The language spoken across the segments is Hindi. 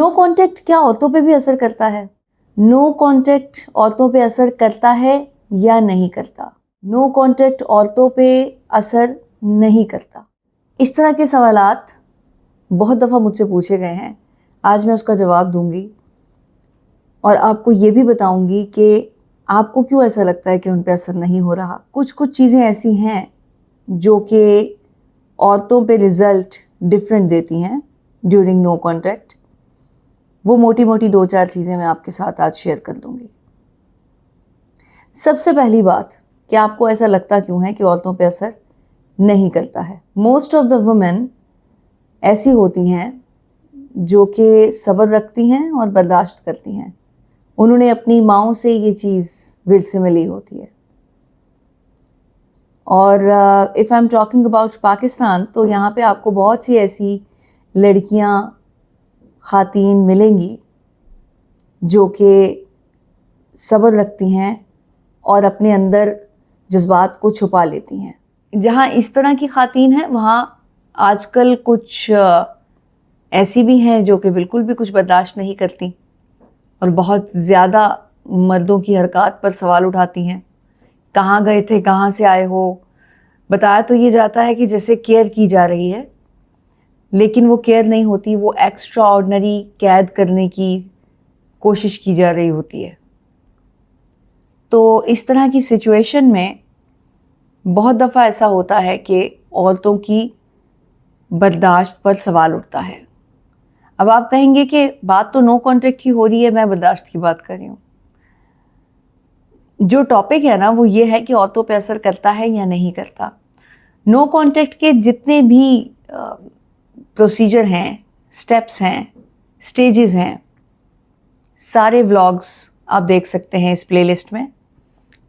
नो कांटेक्ट क्या औरतों पे भी असर करता है? नो कांटेक्ट औरतों पे असर करता है या नहीं करता? नो कांटेक्ट औरतों पे असर नहीं करता। इस तरह के सवालात बहुत दफ़ा मुझसे पूछे गए हैं। आज मैं उसका जवाब दूंगी और आपको ये भी बताऊंगी कि आपको क्यों ऐसा लगता है कि उन पे असर नहीं हो रहा। कुछ कुछ चीज़ें ऐसी हैं जो कि औरतों पे रिज़ल्ट डिफरेंट देती हैं ड्यूरिंग नो कांटेक्ट। वो मोटी मोटी 2-4 चीज़ें मैं आपके साथ आज शेयर कर दूंगी। सबसे पहली बात कि आपको ऐसा लगता क्यों है कि औरतों पे असर नहीं करता है। मोस्ट ऑफ द वुमेन ऐसी होती हैं जो कि सब्र रखती हैं और बर्दाश्त करती हैं। उन्होंने अपनी माँओं से ये चीज़ विरसे में ली होती है। और if I am talking about Pakistan, तो यहाँ पे आपको बहुत सी ऐसी लड़कियाँ, ख़ातीन मिलेंगी जो कि सब्र रखती हैं और अपने अंदर जज्बात को छुपा लेती हैं। जहाँ इस तरह की ख़ातीन हैं, वहाँ आजकल कुछ ऐसी भी हैं जो कि बिल्कुल भी कुछ बर्दाश्त नहीं करती और बहुत ज़्यादा मर्दों की हरकत पर सवाल उठाती हैं। कहाँ गए थे, कहाँ से आए हो? बताया तो ये जाता है कि जैसे केयर की जा रही है, लेकिन वो केयर नहीं होती, वो एक्स्ट्रा ऑर्डिनरी कैद करने की कोशिश की जा रही होती है। तो इस तरह की सिचुएशन में बहुत दफ़ा ऐसा होता है कि औरतों की बर्दाश्त पर सवाल उठता है। अब आप कहेंगे कि बात तो नो कॉन्टेक्ट की हो रही है, मैं बर्दाश्त की बात कर रही हूँ। जो टॉपिक है ना, वो ये है कि औरतों पे असर करता है या नहीं करता। नो कॉन्टेक्ट के जितने भी प्रोसीजर हैं, स्टेप्स हैं, स्टेजेस हैं, सारे व्लॉग्स आप देख सकते हैं इस प्लेलिस्ट में।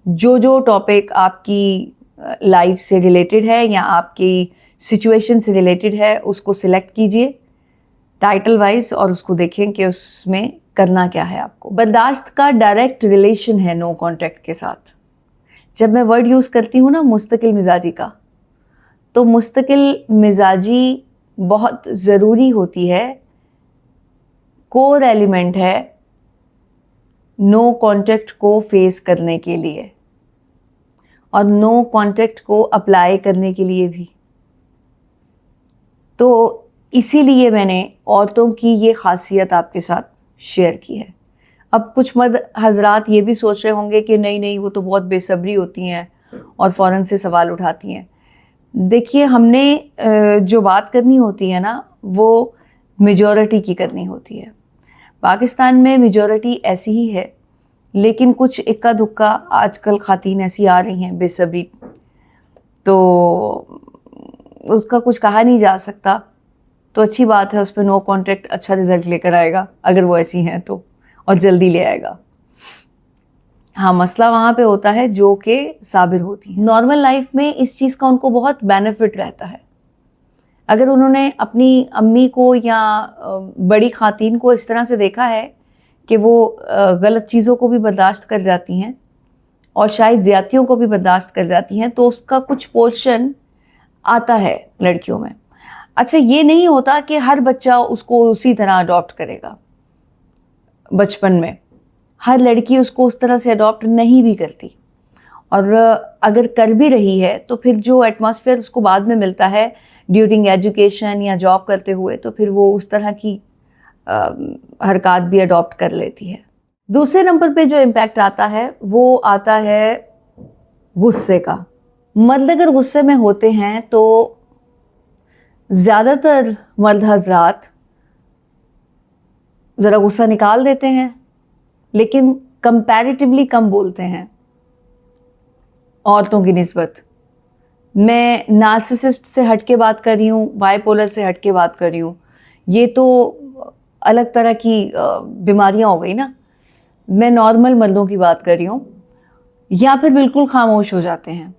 जो जो टॉपिक आपकी लाइफ से रिलेटेड है या आपकी सिचुएशन से रिलेटेड है, उसको सिलेक्ट कीजिए टाइटल वाइज और उसको देखें कि उसमें करना क्या है आपको। बर्दाश्त का डायरेक्ट रिलेशन है नो कॉन्टेक्ट के साथ। जब मैं वर्ड यूज़ करती हूँ ना मुस्तकिल मिजाजी का, तो मुस्तकिल मिजाजी बहुत ज़रूरी होती है, कोर एलिमेंट है नो कॉन्टेक्ट को फेस करने के लिए और नो कॉन्टेक्ट को अप्लाई करने के लिए भी। तो इसीलिए मैंने औरतों की ये ख़ासियत आपके साथ शेयर की है। अब कुछ मर्द हजरात ये भी सोच रहे होंगे कि नहीं नहीं, वो तो बहुत बेसब्री होती हैं और फ़ौरन से सवाल उठाती हैं। देखिए, हमने जो बात करनी होती है ना, वो मेजॉरिटी की करनी होती है। पाकिस्तान में मेजॉरिटी ऐसी ही है, लेकिन कुछ इक्का दुक्का आजकल ख़ातीन ऐसी आ रही हैं बेसब्री, तो उसका कुछ कहा नहीं जा सकता। तो अच्छी बात है, उस पर नो कॉन्टेक्ट अच्छा रिज़ल्ट लेकर आएगा अगर वो ऐसी हैं तो, और जल्दी ले आएगा। हाँ, मसला वहाँ पे होता है जो कि साबिर होती है। नॉर्मल लाइफ में इस चीज़ का उनको बहुत बेनिफिट रहता है। अगर उन्होंने अपनी अम्मी को या बड़ी ख़ातीन को इस तरह से देखा है कि वो गलत चीज़ों को भी बर्दाश्त कर जाती हैं और शायद ज़्यादतियों को भी बर्दाश्त कर जाती हैं, तो उसका कुछ पोर्शन आता है लड़कियों में। अच्छा, ये नहीं होता कि हर बच्चा उसको उसी तरह अडॉप्ट करेगा। बचपन में हर लड़की उसको उस तरह से अडॉप्ट नहीं भी करती, और अगर कर भी रही है तो फिर जो एटमॉस्फेयर उसको बाद में मिलता है ड्यूरिंग एजुकेशन या जॉब करते हुए, तो फिर वो उस तरह की हरकत भी अडॉप्ट कर लेती है। दूसरे नंबर पे जो इम्पैक्ट आता है वो आता है गुस्से का। मर्द अगर गुस्से में होते हैं तो ज़्यादातर मर्द हजरात ज़रा गुस्सा निकाल देते हैं, लेकिन कंपैरेटिवली कम बोलते हैं औरतों की निस्बत। मैं नार्सिसिस्ट से हट के बात कर रही हूँ, बाइपोलर से हट के बात कर रही हूँ। ये तो अलग तरह की बीमारियाँ हो गई ना। मैं नॉर्मल मर्दों की बात कर रही हूँ, या फिर बिल्कुल खामोश हो जाते हैं।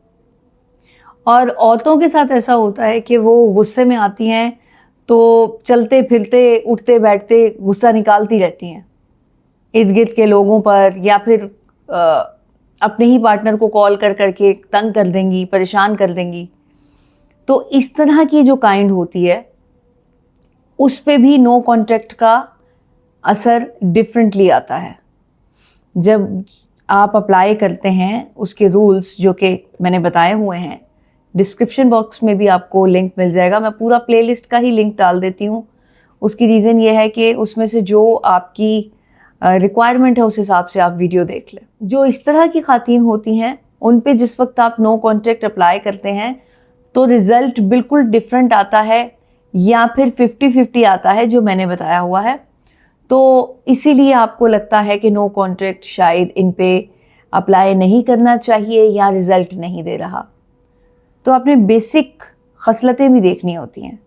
और औरतों के साथ ऐसा होता है कि वो गुस्से में आती हैं तो चलते फिरते उठते बैठते गुस्सा निकालती रहती हैं इर्द गिर्द के लोगों पर, या फिर अपने ही पार्टनर को कॉल कर करके तंग कर देंगी, परेशान कर देंगी। तो इस तरह की जो काइंड होती है, उस पे भी नो कॉन्टेक्ट का असर डिफरेंटली आता है। जब आप अप्लाई करते हैं उसके रूल्स जो कि मैंने बताए हुए हैं, डिस्क्रिप्शन बॉक्स में भी आपको लिंक मिल जाएगा। मैं पूरा प्लेलिस्ट का ही लिंक डाल देती हूँ। उसकी रीज़न ये है कि उसमें से जो आपकी रिक्वायरमेंट है उस हिसाब से आप वीडियो देख लें। जो इस तरह की खातून होती हैं उन पे जिस वक्त आप नो कॉन्ट्रैक्ट अप्लाई करते हैं तो रिज़ल्ट बिल्कुल डिफरेंट आता है या फिर 50-50 आता है जो मैंने बताया हुआ है। तो इसीलिए आपको लगता है कि नो कॉन्ट्रैक्ट शायद इन पे अप्लाई नहीं करना चाहिए या रिज़ल्ट नहीं दे रहा। तो आपने बेसिक खसलतें भी देखनी होती हैं,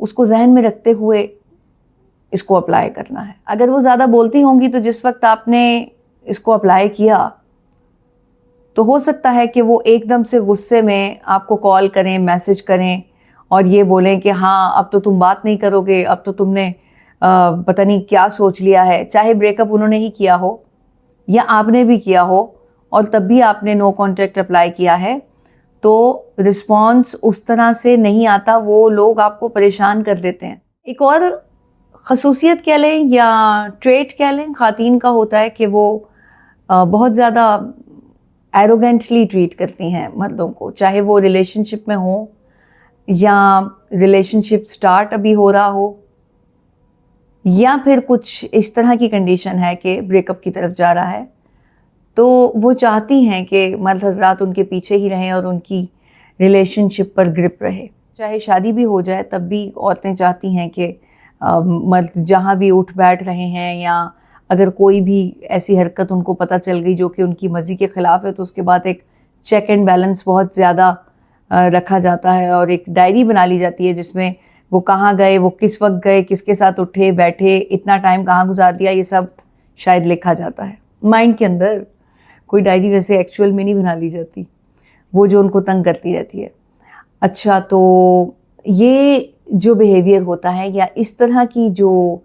उसको जहन में रखते हुए इसको अप्लाई करना है। अगर वो ज़्यादा बोलती होंगी तो जिस वक्त आपने इसको अप्लाई किया तो हो सकता है कि वो एकदम से गुस्से में आपको कॉल करें, मैसेज करें और ये बोलें कि हाँ अब तो तुम बात नहीं करोगे, अब तो तुमने पता नहीं क्या सोच लिया है। चाहे ब्रेकअप उन्होंने ही किया हो या आपने भी किया हो और तब भी आपने नो कॉन्ट्रैक्ट अप्लाई किया है, तो रिस्पॉन्स उस तरह से नहीं आता, वो लोग आपको परेशान कर देते हैं। एक और खसूसियत कह लें या ट्रेट कह लें ख़ातीन का होता है कि वो बहुत ज़्यादा एरोगेंटली ट्रीट करती हैं मर्दों को, चाहे वो रिलेशनशिप में हो या रिलेशनशिप स्टार्ट अभी हो रहा हो या फिर कुछ इस तरह की कंडीशन है कि ब्रेकअप की तरफ जा रहा है। तो वो चाहती हैं कि मर्द हजरात उनके पीछे ही रहें और उनकी रिलेशनशिप पर ग्रिप रहे। चाहे शादी भी हो जाए तब भी औरतें चाहती हैं कि मर्द जहाँ भी उठ बैठ रहे हैं या अगर कोई भी ऐसी हरकत उनको पता चल गई जो कि उनकी मर्ज़ी के ख़िलाफ़ है तो उसके बाद एक चेक एंड बैलेंस बहुत ज़्यादा रखा जाता है और एक डायरी बना ली जाती है जिसमें वो कहाँ गए, वो किस वक्त गए, किसके साथ उठे बैठे, इतना टाइम कहाँ गुजार दिया, ये सब शायद लिखा जाता है माइंड के अंदर। कोई डायरी वैसे एक्चुअल में नहीं बना ली जाती, वो जो उनको तंग करती रहती है। अच्छा, तो ये जो बिहेवियर होता है या इस तरह की जो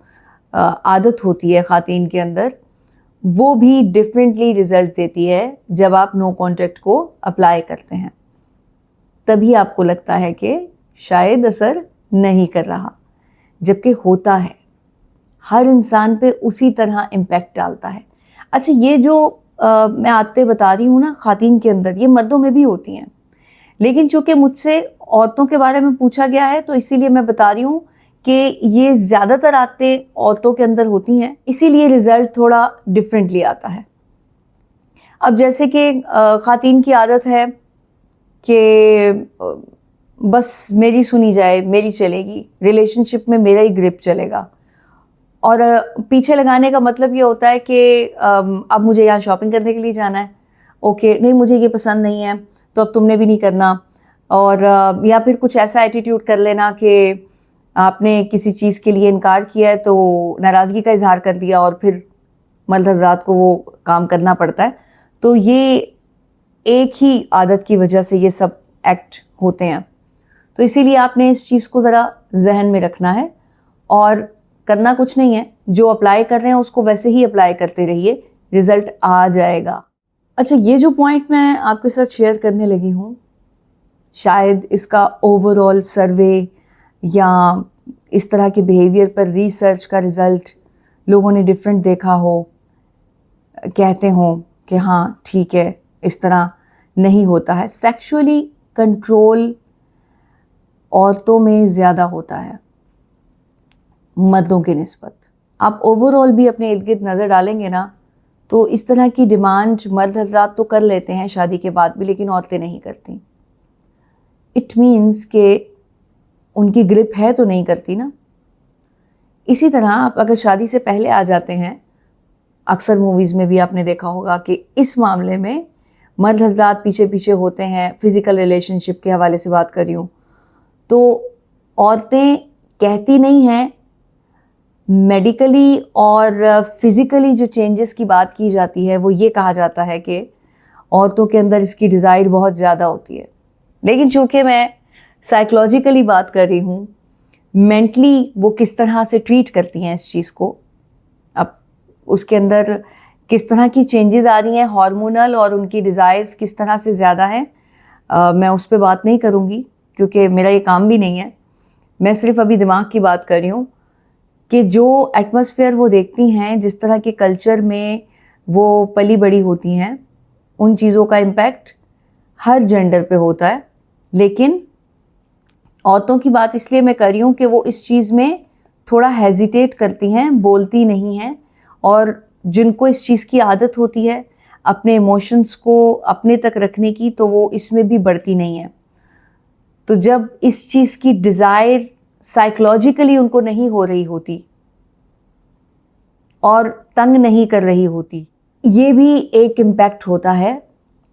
आदत होती है ख़ातीन के अंदर, वो भी डिफरेंटली रिज़ल्ट देती है जब आप नो कॉन्ट्रैक्ट को अप्लाई करते हैं। तभी आपको लगता है कि शायद असर नहीं कर रहा, जबकि होता है, हर इंसान पे उसी तरह इम्पैक्ट डालता है। अच्छा, ये जो मैं आदतें बता रही हूँ ना ख़ातीन के अंदर, ये मर्दों में भी होती हैं, लेकिन चूँकि मुझसे औरतों के बारे में पूछा गया है तो इसीलिए मैं बता रही हूँ कि ये ज़्यादातर आदतें औरतों के अंदर होती हैं, इसीलिए रिज़ल्ट थोड़ा डिफरेंटली आता है। अब जैसे कि ख़ातीन की आदत है कि बस मेरी सुनी जाए, मेरी चलेगी, रिलेशनशिप में मेरा ही ग्रिप चलेगा। और पीछे लगाने का मतलब ये होता है कि अब मुझे यहाँ शॉपिंग करने के लिए जाना है, ओके, नहीं मुझे ये पसंद नहीं है तो अब तुमने भी नहीं करना। और या फिर कुछ ऐसा एटीट्यूड कर लेना कि आपने किसी चीज़ के लिए इनकार किया है तो नाराज़गी का इजहार कर दिया और फिर मर्द हज़रात को वो काम करना पड़ता है। तो ये एक ही आदत की वजह से ये सब एक्ट होते हैं। तो इसीलिए आपने इस चीज़ को ज़रा जहन में रखना है और करना कुछ नहीं है, जो अप्लाई कर रहे हैं उसको वैसे ही अप्लाई करते रहिए, रिज़ल्ट आ जाएगा। अच्छा, ये जो पॉइंट मैं आपके साथ शेयर करने लगी हूँ, शायद इसका ओवरऑल सर्वे या इस तरह के बिहेवियर पर रिसर्च का रिज़ल्ट लोगों ने डिफरेंट देखा हो, कहते हो कि हाँ ठीक है, इस तरह नहीं होता है। सेक्सुअली कंट्रोल औरतों में ज़्यादा होता है मर्दों के निस्बत। आप ओवरऑल भी अपने इर्द गिर्द नज़र डालेंगे ना तो इस तरह की डिमांड मर्द हजरात तो कर लेते हैं शादी के बाद भी, लेकिन औरतें नहीं करती। इट मीन्स कि उनकी ग्रिप है तो नहीं करती ना। इसी तरह आप अगर शादी से पहले आ जाते हैं, अक्सर मूवीज़ में भी आपने देखा होगा कि इस मामले में मर्द हजरात पीछे पीछे होते हैं। फ़िज़िकल रिलेशनशिप के हवाले से बात कर रही हूँ तो औरतें कहती नहीं हैं, मेडिकली और फिज़िकली जो चेंजेस की बात की जाती है वो ये कहा जाता है कि औरतों के अंदर इसकी डिज़ायर बहुत ज़्यादा होती है। लेकिन चूँकि मैं साइकोलॉजिकली बात कर रही हूँ, मेंटली वो किस तरह से ट्रीट करती हैं इस चीज़ को, अब उसके अंदर किस तरह की चेंजेस आ रही हैं हार्मोनल और उनकी डिज़ायर्स किस तरह से ज़्यादा हैं, मैं उस पर बात नहीं करूँगी क्योंकि मेरा ये काम भी नहीं है। मैं सिर्फ अभी दिमाग की बात कर रही हूँ कि जो एटमॉस्फेयर वो देखती हैं, जिस तरह के कल्चर में वो पली बड़ी होती हैं, उन चीज़ों का इम्पैक्ट हर जेंडर पे होता है। लेकिन औरतों की बात इसलिए मैं कर रही हूँ कि वो इस चीज़ में थोड़ा हेजिटेट करती हैं, बोलती नहीं हैं, और जिनको इस चीज़ की आदत होती है अपने इमोशंस को अपने तक रखने की, तो वो इसमें भी बढ़ती नहीं है। तो जब इस चीज़ की डिज़ायर साइकोलॉजिकली उनको नहीं हो रही होती और तंग नहीं कर रही होती, ये भी एक इम्पैक्ट होता है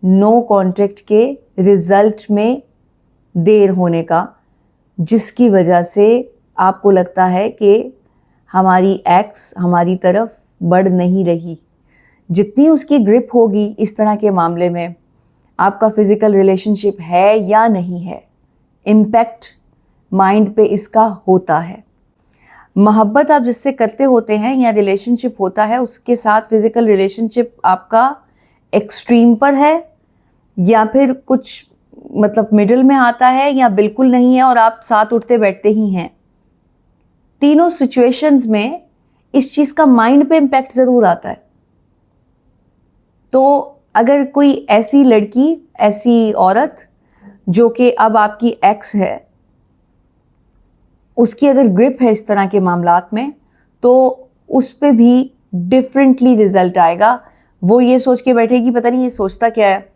नो कॉन्टैक्ट के रिजल्ट में देर होने का, जिसकी वजह से आपको लगता है कि हमारी एक्स हमारी तरफ बढ़ नहीं रही। जितनी उसकी ग्रिप होगी इस तरह के मामले में, आपका फिज़िकल रिलेशनशिप है या नहीं है, इम्पैक्ट माइंड पे इसका होता है। मोहब्बत आप जिससे करते होते हैं या रिलेशनशिप होता है, उसके साथ फिज़िकल रिलेशनशिप आपका एक्सट्रीम पर है या फिर कुछ मतलब मिडिल में आता है या बिल्कुल नहीं है और आप साथ उठते बैठते ही हैं। तीनों सिचुएशंस में इस चीज़ का माइंड पे इम्पैक्ट ज़रूर आता है। तो अगर कोई ऐसी लड़की, ऐसी औरत जो कि अब आपकी एक्स है, उसकी अगर ग्रिप है इस तरह के मामलात में, तो उस पे भी डिफरेंटली रिजल्ट आएगा। वो ये सोच के बैठेगी पता नहीं ये सोचता क्या है,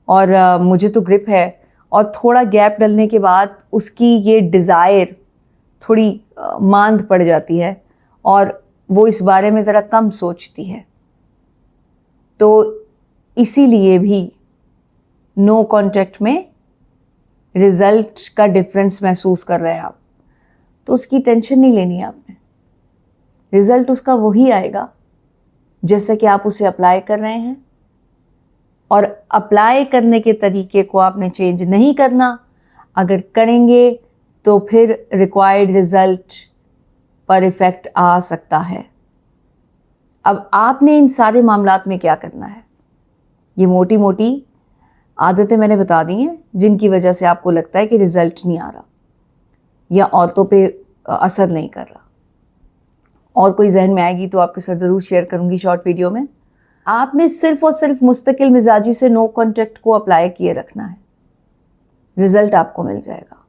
और मुझे तो ग्रिप है, और थोड़ा गैप डलने के बाद उसकी ये डिज़ायर थोड़ी मांद पड़ जाती है और वो इस बारे में ज़रा कम सोचती है। तो इसीलिए भी नो कॉन्टैक्ट में रिज़ल्ट का डिफरेंस महसूस कर रहे हैं आप, तो उसकी टेंशन नहीं लेनी है आपने। रिज़ल्ट उसका वही आएगा जैसे कि आप उसे अप्लाई कर रहे हैं, और अप्लाई करने के तरीके को आपने चेंज नहीं करना। अगर करेंगे तो फिर रिक्वायर्ड रिज़ल्ट पर इफ़ेक्ट आ सकता है। अब आपने इन सारे मामलात में क्या करना है, ये मोटी मोटी आदतें मैंने बता दी हैं जिनकी वजह से आपको लगता है कि रिज़ल्ट नहीं आ रहा या औरतों पे असर नहीं कर रहा। और कोई जहन में आएगी तो आपके साथ ज़रूर शेयर करूँगी शॉर्ट वीडियो में। आपने सिर्फ़ और सिर्फ मुस्तकिल मिजाजी से नो कॉन्टैक्ट को अप्लाई किए रखना है, रिज़ल्ट आपको मिल जाएगा।